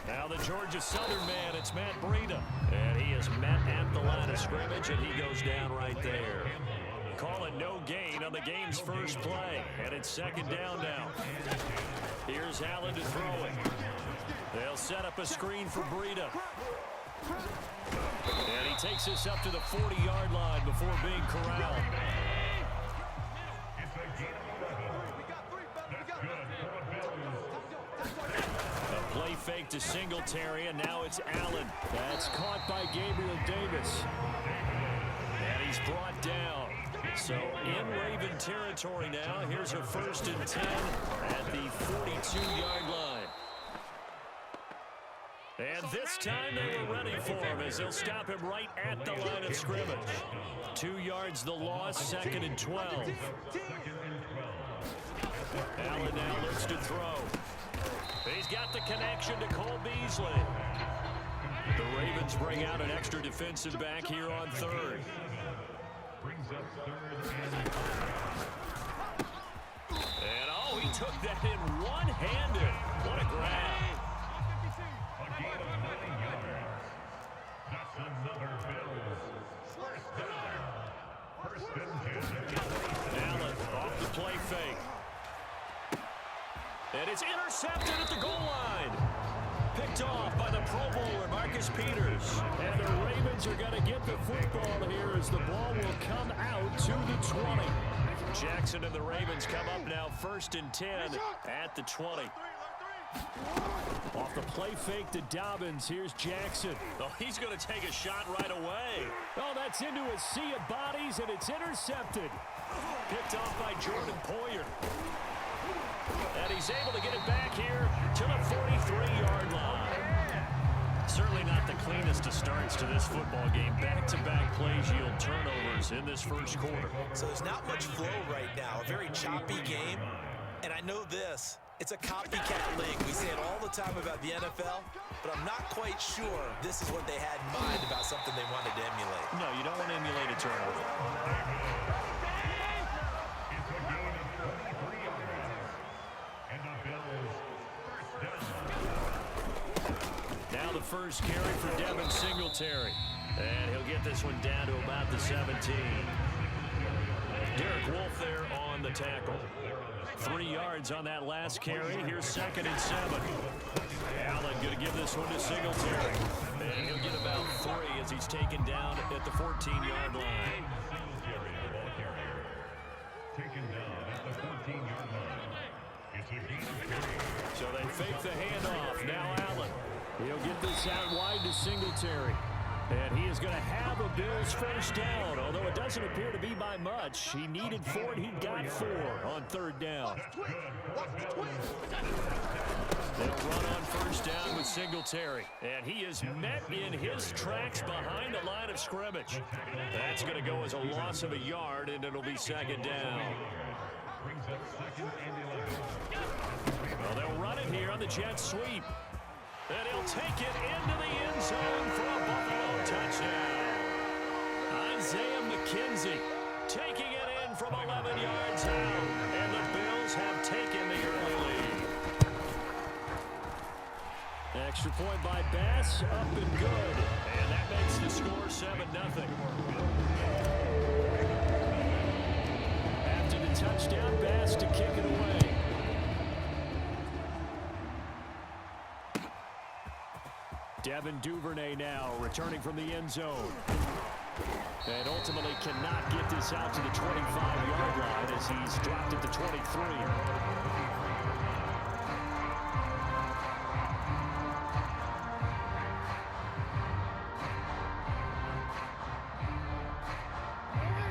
Now the Georgia Southern man, it's Matt Breida. And he is met at the line of scrimmage, and he goes down right there. Call it no gain on the game's first play. And it's second down now. Here's Allen to throw it. They'll set up a screen for Breida. And he takes this up to the 40-yard line before being corralled. A play fake to Singletary, and now it's Allen. That's caught by Gabriel Davis. And he's brought down. So in Raven territory now. Here's a 1st and 10 at the 42-yard line. And this time they were ready for him as they'll stop him right at the line of scrimmage. 2 yards the loss, 2nd and 12. Allen now looks to throw. He's got the connection to Cole Beasley. The Ravens bring out an extra defensive back here on 3rd. And oh, he took that in one-handed. What a grab. Allen off the play fake. And it's intercepted at the goal line. Picked off by the Pro Bowler, Marcus Peters. And the Ravens are going to get the football here as the ball will come out to the 20. Jackson and the Ravens come up now 1st and 10 at the 20. Off the play fake to Dobbins. Here's Jackson. Oh, he's going to take a shot right away. Oh, that's into a sea of bodies, and it's intercepted. Picked off by Jordan Poyer. And he's able to get it back here to the 43-yard line. Certainly not the cleanest of starts to this football game. Back-to-back plays yield turnovers in this first quarter. So there's not much flow right now. A very choppy game. And I know this. It's a copycat league. We say it all the time about the NFL, but I'm not quite sure this is what they had in mind about something they wanted to emulate. No, you don't want to emulate a turnover. Now the first carry for Devin Singletary. And he'll get this one down to about the 17. Derek Wolfe there on the tackle. 3 yards on that last carry. Here's 2nd and 7. Allen going to give this one to Singletary. And he'll get about 3 as he's taken down at the 14-yard line. Taken down at the 14-yard line. So they fake the handoff. Now Allen. He'll get this out wide to Singletary. And he is going to have a Bills first down, although it doesn't appear to be by much. He needed 4, and he got 4 on 3rd down. They'll run on first down with Singletary. And he is met in his tracks behind the line of scrimmage. That's going to go as a loss of a yard, and it'll be 2nd down. Well, they'll run it here on the jet sweep. And he'll take it into the end zone for a Buffalo touchdown. Isaiah McKenzie taking it in from 11 yards out. And the Bills have taken the early lead. Extra point by Bass, up and good. And that makes the score 7-0. After the touchdown, Bass to kick it away. Devin Duvernay now returning from the end zone. And ultimately cannot get this out to the 25-yard line as he's dropped at the 23.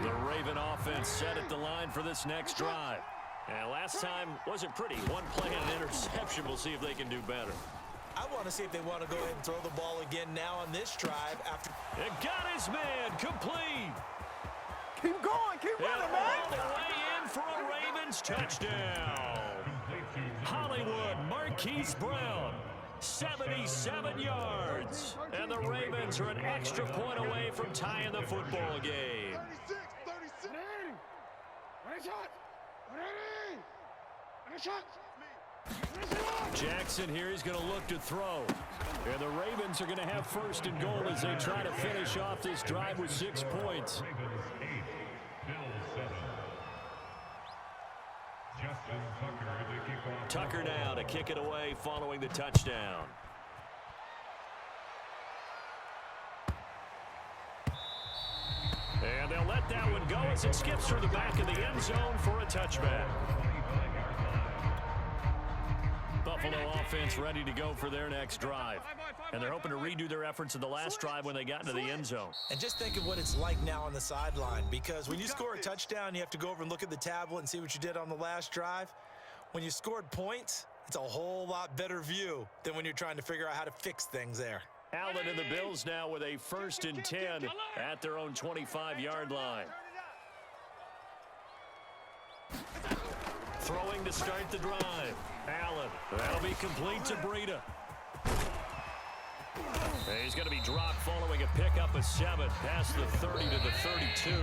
The Raven offense set at the line for this next drive. And last time wasn't pretty. One play and an interception. We'll see if they can do better. I want to see if they want to go ahead and throw the ball again now on this drive after. It got his man complete. Keep going, keep running, man. All the way in for a Ravens touchdown. Hollywood Marquise Brown, 77 yards. And the Ravens are an extra point away from tying the football game. 36, 36. 180. 180. 180. Jackson here is going to look to throw. And the Ravens are going to have first and goal as they try to finish off this drive with 6 points. Tucker now to kick it away following the touchdown. And they'll let that one go as it skips through the back of the end zone for a touchback. Buffalo offense ready to go for their next drive. And they're hoping to redo their efforts in the last drive when they got into the end zone. And just think of what it's like now on the sideline, because when you score a touchdown, you have to go over and look at the tablet and see what you did on the last drive. When you scored points, it's a whole lot better view than when you're trying to figure out how to fix things there. Allen and the Bills now with a 1st and 10 at their own 25-yard line. Throwing to start the drive. Allen. That'll be complete to Breida. He's going to be dropped following a pickup of 7 past the 30 to the 32.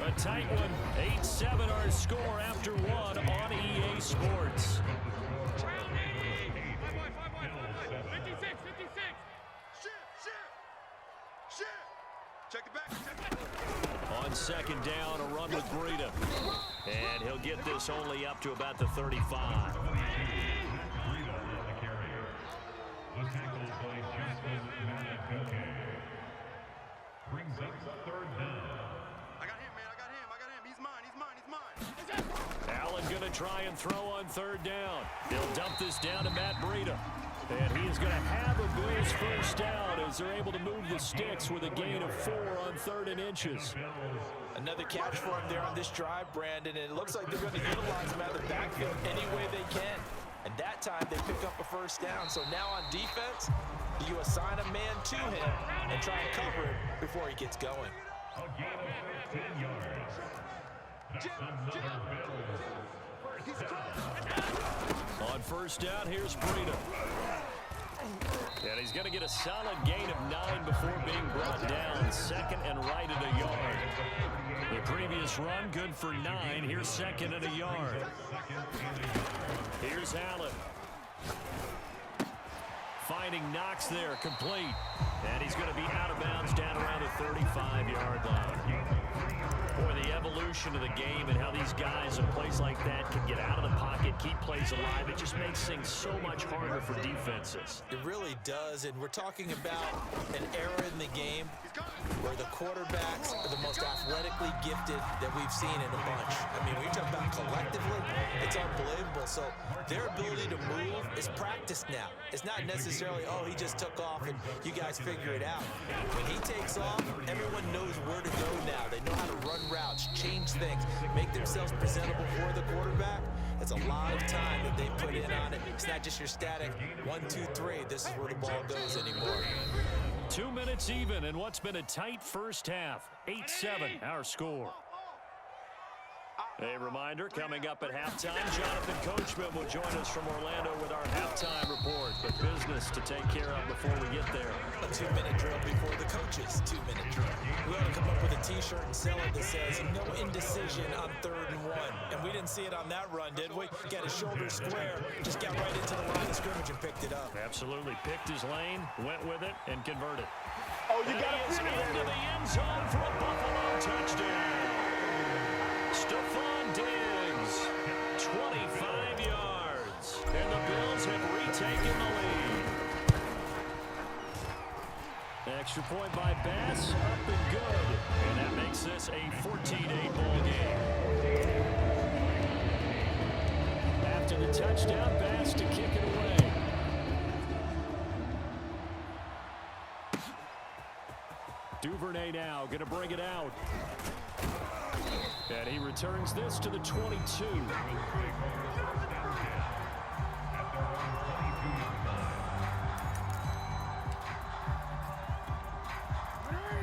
A tight one. 8-7 our score after 1 on EA Sports. Check it back. On 2nd down, a run with Breida. And he'll get this only up to about the 35. Brings up 3rd down. I got him, man. I got him. He's mine. Allen going to try and throw on 3rd down. He'll dump this down to Matt Breida. And he is going to have a Bills first down as they're able to move the sticks with a gain of 4 on 3rd and inches. Another catch for him there on this drive, Brandon, and it looks like they're going to utilize him out of the backfield any way they can. And that time they pick up a first down. So now on defense, you assign a man to him and try and cover him before he gets going. A gain of 10 yards. That's another Bills first down. On 1st down, here's Breida. And he's going to get a solid gain of 9 before being brought down. 2nd and right at a yard. The previous run, good for 9. Here's 2nd and a yard. Here's Allen. Finding Knox there, complete. And he's going to be out of bounds down around the 35-yard line. Boy, the evolution of the game and how these guys in plays like that can get out of the pocket, keep plays alive, it just makes things so much harder for defenses. It really does, and we're talking about an era in the game where the quarterbacks are the most athletically gifted that we've seen in a bunch. I mean, when you talk about collectively, it's unbelievable. So their ability to move is practiced now. It's not necessarily, oh, he just took off and you guys figure it out. When he takes off, everyone knows where to go now. They know how to run routes, change things, make themselves presentable for the quarterback. That's a lot of time that they put in on it. It's not just your static 1, 2, 3. This is where the ball goes anymore. 2 minutes even in what's been a tight first half. 8-7 our score. A reminder, coming up at halftime, Jonathan Coachman will join us from Orlando with our halftime report. But business to take care of before we get there. A 2-minute drill before the coaches' 2-minute drill. We ought to come up with a T-shirt and sell it that says, no indecision on 3rd and 1. And we didn't see it on that run, did we? Got his shoulder square, just got right into the line of scrimmage and picked it up. Absolutely. Picked his lane, went with it, and converted. Oh, you got He is into the end zone for a Buffalo touchdown. Stephon Diggs, 25 yards. And the Bills have retaken the lead. Extra point by Bass, up and good. And that makes this a 14-8 ball game. After the touchdown, Bass to kick it away. Duvernay now going to bring it out. And he returns this to the 22.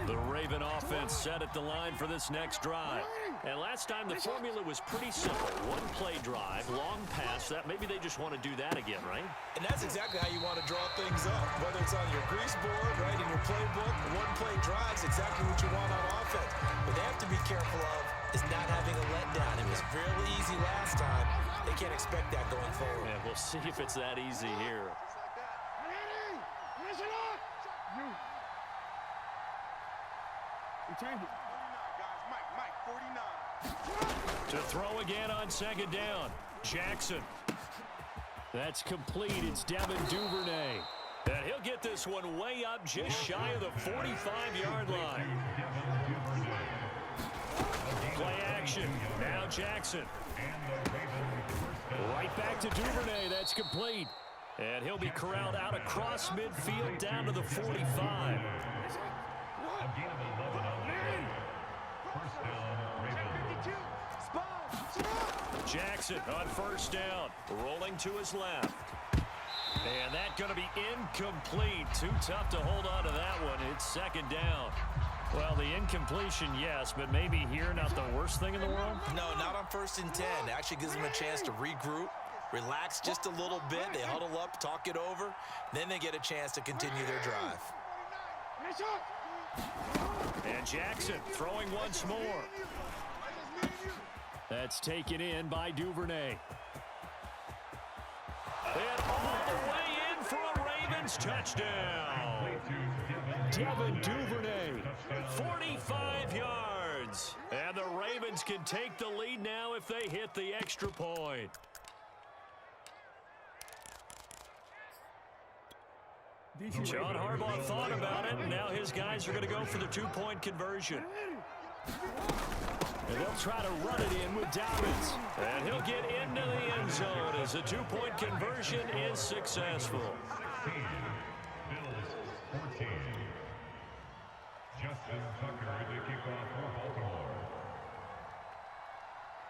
The Raven offense set at the line for this next drive. And last time the formula was pretty simple. One play drive, long pass. That maybe they just want to do that again, right? And that's exactly how you want to draw things up. Whether it's on your grease board, right, in your playbook, one play drives exactly what you want on offense. But they have to be careful of is not having a letdown. It was fairly easy last time. They can't expect that going forward. And we'll see if it's that easy here. Change it. 49, guys. Mike, 49. To throw again on second down. Jackson. That's complete. It's Devin Duvernay. And he'll get this one way up just shy of the 45-yard line. Play action. Now Jackson. Right back to Duvernay. That's complete. And he'll be corralled out across midfield down to the 45. Jackson on first down, rolling to his left. And that's going to be incomplete. Too tough to hold on to that one. It's second down. Well, the incompletion, yes, but maybe here not the worst thing in the world? No, not on 1st and 10. It actually gives them a chance to regroup, relax just a little bit. They huddle up, talk it over. Then they get a chance to continue their drive. And Jackson throwing once more. That's taken in by Duvernay. And all the way in for a Ravens touchdown. Devin Duvernay, 45 yards. And the Ravens can take the lead now if they hit the extra point. John Harbaugh thought about it, and now his guys are going to go for the two-point conversion. And they'll try to run it in with Dobbins. And he'll get into the end zone as the two-point conversion is successful. Bills 14. Justin Tucker to kick off for Baltimore.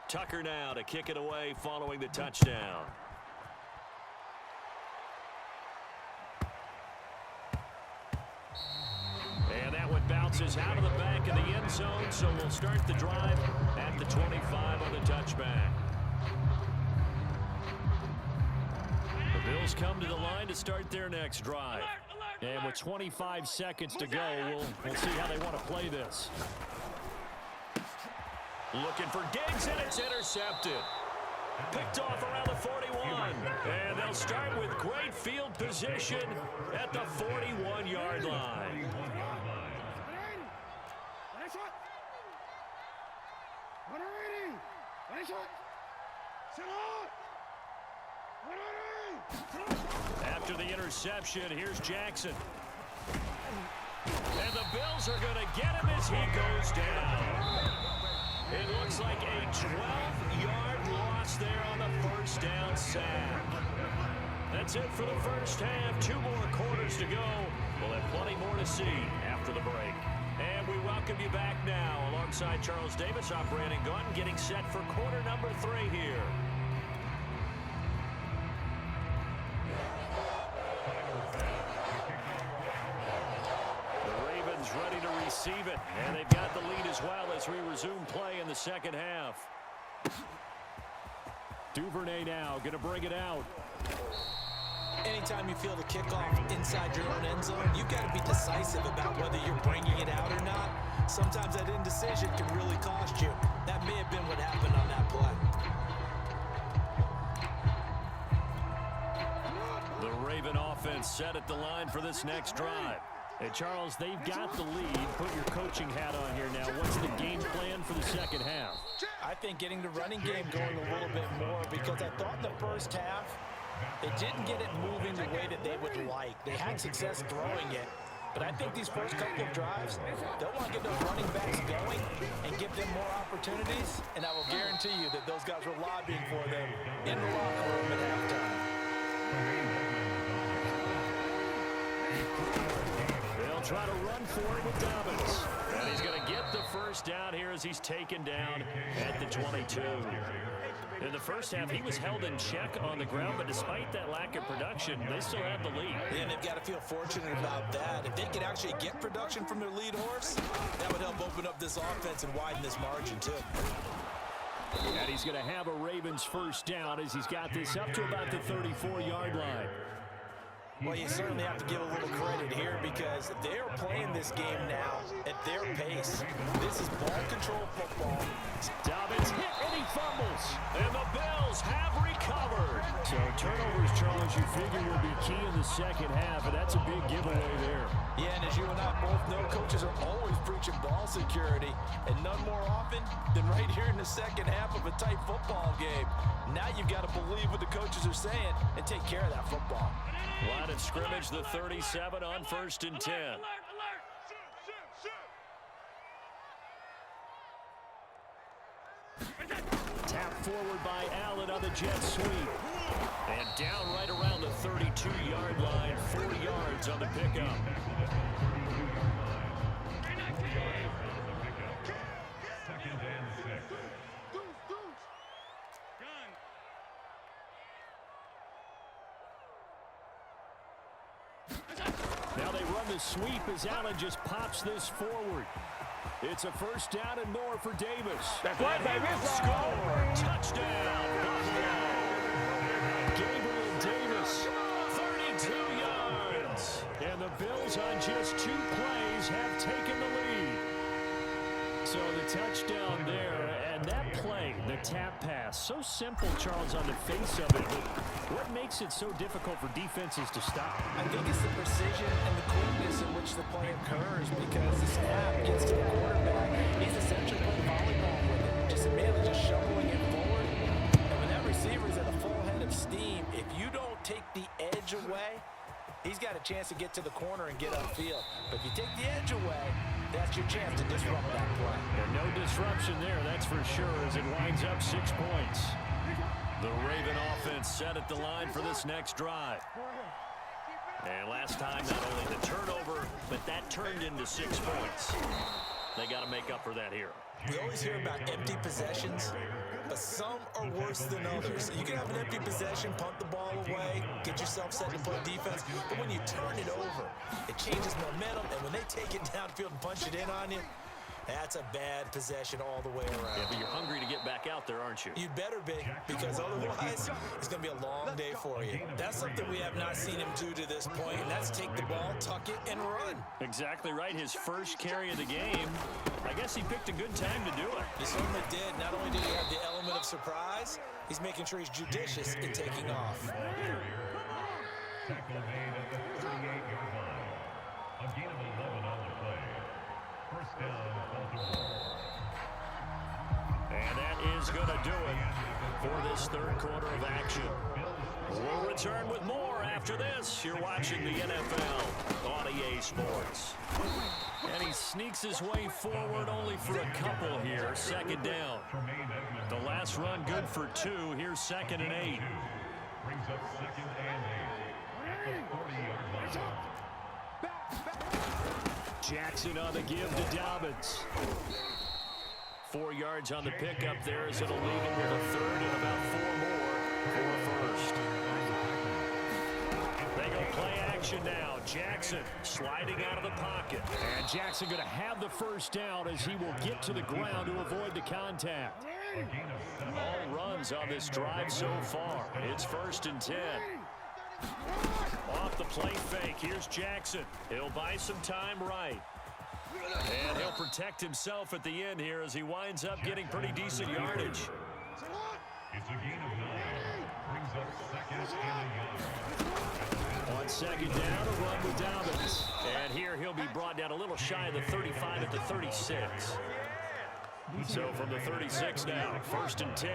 Tucker now to kick it away following the touchdown. And that one bounces out of the back of the end zone, so we'll start the drive at the 25 on the touchback. The Bills come to the line to start their next drive. And with 25 seconds to go, we'll see how they want to play this. Looking for Diggs, and it's intercepted. Picked off around the 41. And they'll start with great field position at the 41-yard line. After the interception, here's Jackson. And the Bills are going to get him as he goes down. It looks like a 12-yard loss there on the first down sack. That's it for the first half. 2 more quarters to go. We'll have plenty more to see after the break. And we welcome you back now alongside Charles Davis, I'm Brandon Gaudin, getting set for quarter number 3 here. Ready to receive it, and they've got the lead as well as we resume play in the second half. Duvernay now going to bring it out. Anytime you feel the kickoff inside your own end zone, you've got to be decisive about whether you're bringing it out or not. Sometimes that indecision can really cost you. That may have been what happened on that play. The Raven offense set at the line for this next drive. And Charles, they've got the lead. Put your coaching hat on here now. What's the game plan for the second half? I think getting the running game going a little bit more, because I thought in the first half they didn't get it moving the way that they would like. They had success throwing it, but I think these first couple of drives, they'll want to get those running backs going and give them more opportunities, and I will guarantee you that those guys were lobbying for them in the locker room at halftime. They'll try to run for it with Dobbins. And he's going to get the first down here as he's taken down at the 22. In the first half, he was held in check on the ground, but despite that lack of production, they still have the lead. And they've got to feel fortunate about that. If they could actually get production from their lead horse, that would help open up this offense and widen this margin, too. And he's going to have a Ravens first down as he's got this up to about the 34-yard line. Well, you certainly have to give a little credit here because they're playing this game now at their pace. This is ball control football. Dobbins hit and he fumbles. And the Bills have recovered. So turnovers, Charles, you figure will be key in the second half, and that's a big giveaway there. Yeah, and as you and I both know, coaches are always preaching ball security, and none more often than right here in the second half of a tight football game. Now you've got to believe what the coaches are saying and take care of that football. Line of scrimmage, the 37 on 1st and 10. Tap forward by Allen on the jet sweep. And down right around the 32-yard line, 4 yards on the pickup. Second and 6. Now they run the sweep as Allen just pops this forward. It's a first down and more for Davis. That's right, baby. Score! Touchdown! Buffalo! Gabriel Davis, 32 yards. And the Bills on just 2 plays have taken the lead. So the touchdown there, and that play, the tap pass, so simple, Charles, on the face of it. But what makes it so difficult for defenses to stop? I think it's the precision and the quickness in which the play occurs because the snap gets to the quarterback. He's essentially playing volleyball with it, just merely just shoveling it forward. And when that receiver is at a full head of steam, if you don't take the edge away, he's got a chance to get to the corner and get upfield. But if you take the edge away, that's your chance to disrupt that play. And no disruption there, that's for sure, as it winds up 6 points. The Raven offense set at the line for this next drive. And last time, not only the turnover, but that turned into 6 points. They got to make up for that here. We always hear about empty possessions, but some are worse than others. You can have an empty possession, punt the ball away, get yourself set to play defense, but when you turn it over, it changes momentum, and when they take it downfield and punch it in on you, that's a bad possession all the way around. Yeah, but you're hungry to get back out there, aren't you? You better be, because otherwise, it's going to be a long day for you. That's something we have not seen him do to this point, and that's take the ball, tuck it, and run. Exactly right. His first carry of the game. I guess he picked a good time to do it. He certainly did. Not only did he have the element of surprise, he's making sure he's judicious in taking off. Tackle made at the 38-yard line. A gain of 11 on the play. First down, Baltimore. And that is going to do it for this third quarter of action. We'll return with more after this. You're watching the NFL on EA Sports. And he sneaks his way forward only for a couple here. Second down. The last run good for 2. Here's 2nd and 8. Brings up 2nd and 8 at the 40-yard line. Jackson on the give to Dobbins. 4 yards on the pickup there as it'll leave him with a third and about 4 more for a first. They go play action now. Jackson sliding out of the pocket. And Jackson going to have the first down as he will get to the ground to avoid the contact. All runs on this drive so far. It's 1st and 10. Off the play fake. Here's Jackson. He'll buy some time right. And he'll protect himself at the end here as he winds up getting pretty decent yardage. It's a gain of 9. Brings up 2nd and 1. On 2nd down, a run with Dobbins. And here he'll be brought down a little shy of the 35 at the 36. So from the 36 now, 1st and 10. A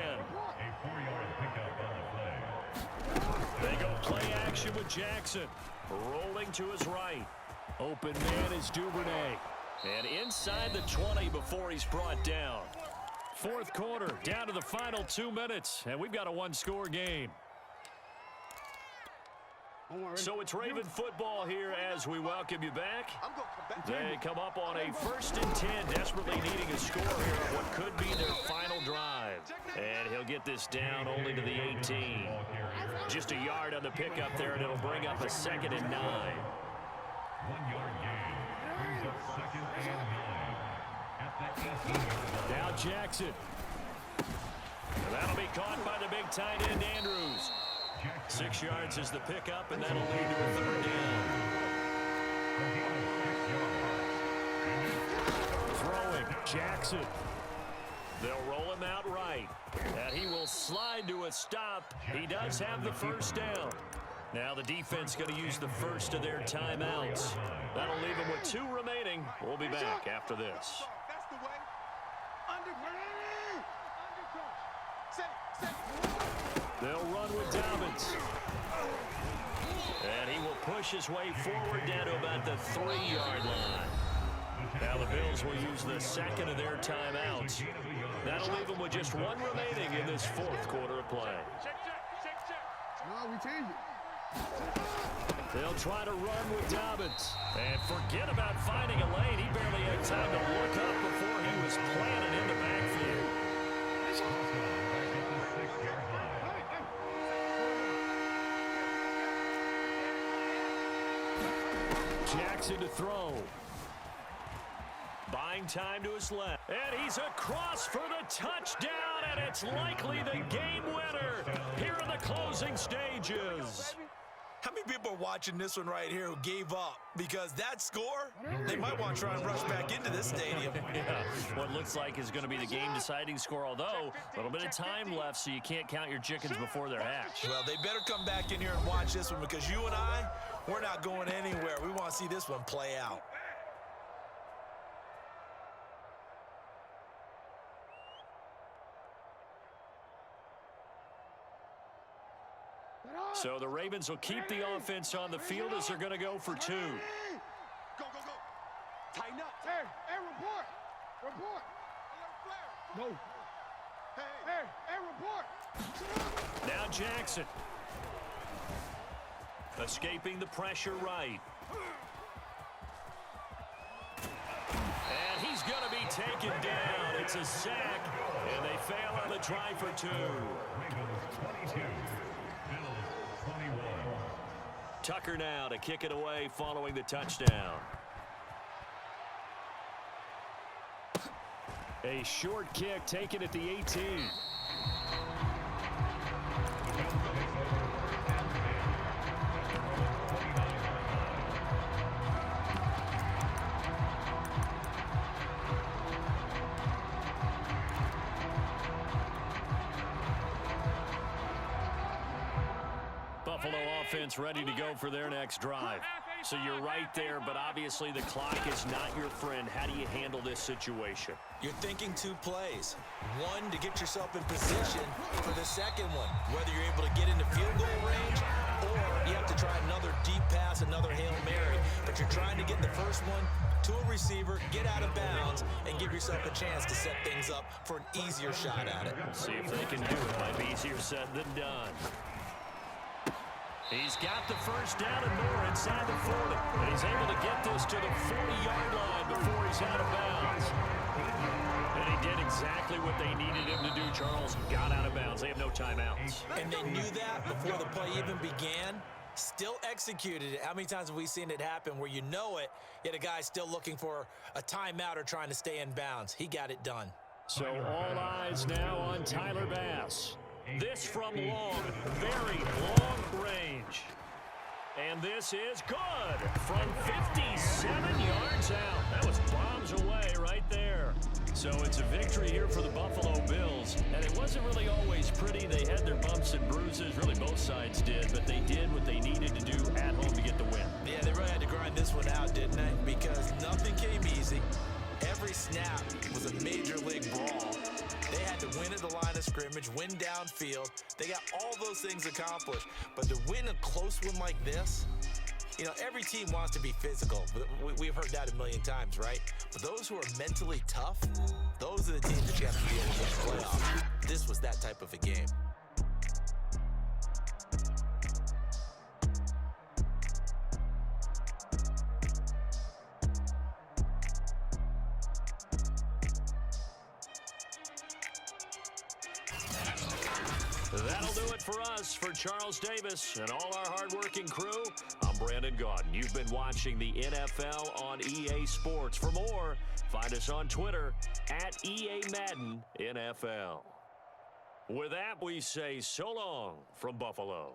4-yard pickup on the play. They go play action with Jackson. Rolling to his right. Open man is Duvernay. And inside the 20 before he's brought down. Fourth quarter, down to the final 2 minutes. And we've got a one-score game. So it's Raven football here as we welcome you back. They come up on a 1st and 10, desperately needing a score here on what could be their final drive. And he'll get this down only to the 18. Just a yard on the pickup there, and it'll bring up a 2nd and 9. 1-yard gain. Brings up 2nd and 9 at the 18-yard line. Now Jackson. That'll be caught by the big tight end, Andrews. Jackson. 6 yards is the pickup, and that'll lead to a 3rd down. Throwing, Jackson. They'll roll him out right, and he will slide to a stop. He does have the 1st down. Now the defense going to use the first of their timeouts. That'll leave them with 2 remaining. We'll be back after this. That's the way. They'll run with Dobbins. And he will push his way forward down to about the 3-yard line. Now the Bills will use the 2nd of their timeouts. That'll leave them with just 1 remaining in this 4th quarter of play. No, we change it. They'll try to run with Dobbins. And forget about finding a lane. He barely had time to look up before he was planted in the backfield. Jackson to throw. Buying time to his left. And he's across for the touchdown, and it's likely the game winner here in the closing stages. How many people are watching this one right here who gave up? Because that score, they might want to try and rush back into this stadium. Yeah, what looks like is going to be the game-deciding score, although a little bit of time left, so you can't count your chickens before they're hatched. Well, they better come back in here and watch this one, because you and I, we're not going anywhere. We want to see this one play out. So the Ravens will keep the offense on the field as they're going to go for 2. Go, go, go. Tighten up. Hey, report. Report. No. Hey, report. Now Jackson. Escaping the pressure right. And he's going to be taken down. It's a sack, and they fail on the try for 2. Ravens 22. Bills 21. Tucker now to kick it away following the touchdown. A short kick taken at the 18. Buffalo offense ready to go for their next drive. So you're right there, but obviously the clock is not your friend. How do you handle this situation? You're thinking 2 plays. 1 to get yourself in position for the second one, whether you're able to get into field goal range or you have to try another deep pass, another Hail Mary. But you're trying to get the first one to a receiver, get out of bounds, and give yourself a chance to set things up for an easier shot at it. See if they can do it. Might be easier said than done. He's got the first down and more inside the 40. And he's able to get this to the 40-yard line before he's out of bounds. And he did exactly what they needed him to do, Charles. Got out of bounds. They have no timeouts. And they knew that before the play even began. Still executed it. How many times have we seen it happen where you know it, yet a guy's still looking for a timeout or trying to stay in bounds? He got it done. So all eyes now on Tyler Bass. This from long, very long range. And this is good from 57 yards out. That was bombs away right there. So it's a victory here for the Buffalo Bills. And it wasn't really always pretty. They had their bumps and bruises. Really both sides did. But they did what they needed to do at home to get the win. Yeah, they really had to grind this one out, didn't they? Because nothing came easy. Every snap was a major league brawl. They had to win at the line of scrimmage, win downfield. They got all those things accomplished. But to win a close one like this, you know, every team wants to be physical. We've heard that a million times, right? But those who are mentally tough, those are the teams that you have to be able to get the playoffs. This was that type of a game. That'll do it for us. For Charles Davis and all our hardworking crew, I'm Brandon Gaudin. You've been watching the NFL on EA Sports. For more, find us on Twitter at EA Madden NFL. With that, we say so long from Buffalo.